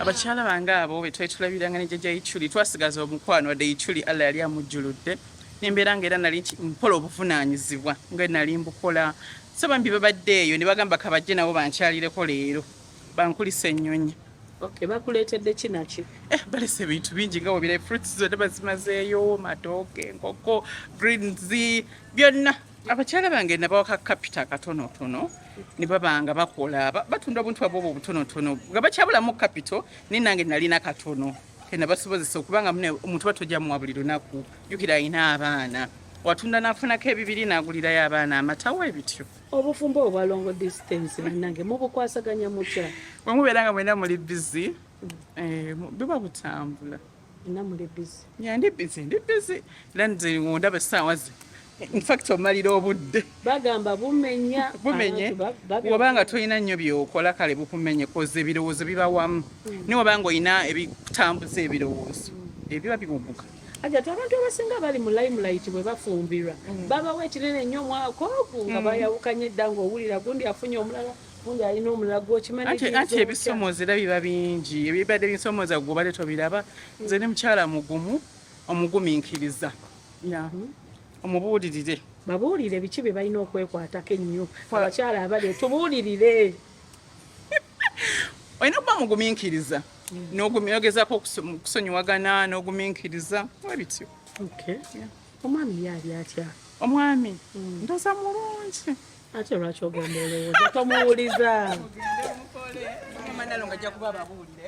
Abakyala bange abo bwe twetulabiranga ne jjajja Ichuli twasigaza omukwano wadde Ichuli Allah yali amujjuludde nembeera ng'era nali mpola obuvunaanyizibwa nga nali mbukola so bambi babadde eyo ne bagamba kabajje nabo bankyalireko leero bankulisa ennyonyi. Okay, bakuleetedde kinaki? Balese ebintu bingi nga webira fruits zonna bazimazeeyo matooke enkoko greens byonna. Abakyala bange nabawaka kapita katonotono ne babanga bakola batunda obuntu bwabwe obutonotono nga bakyabulamu kapito naye nange nalina katono kena basobozesa okubanga omuntu batojja muwa buli lunaku jjukira alina abaana watunda n'afunako ebibiri n'agulirayo abaana amatawo ebityo. Obufumbo obwa long distance bannange mubukwasaganya mutya? Bwe mubeera nga mwena muli busy buba butambula. Muli busy? Ndi busy era nze ndaba essaawa ze in fact omalira obudde bagamba bumenye wabanga tolina nnyo byokola kale bukumenye koza ebirowoozo bibawamu ne wabanga olina ebikutambuza ebirowoozo ebiba bimubuka. Hajjat, abantu abasinga bali mu limelight bwe bafumbirwa babawa ekinene nnyo mwaka ogwo nga bayawukanye dda ng'owulira gundi afunye omulala gundi alina omulala gw'okimanyi. Anti ebisomooza era biba bingi ebibadde bisomooza gwe obadde tobiraba. Nze ne mukyala omugumiikiriza omubuulirire babuulire biki bye balina okwekwatako ennyo abakyala abali tubuulirire. olina okuba mugumiikiriza n'ogezaako okusonyiwagana n'ogumiikiriza webityo. Omwami yali atya? Omwami ndoza mulungi ate lwaki ogenda olowooza tomuwuliza? Manalo nga ajja kuba ababuulire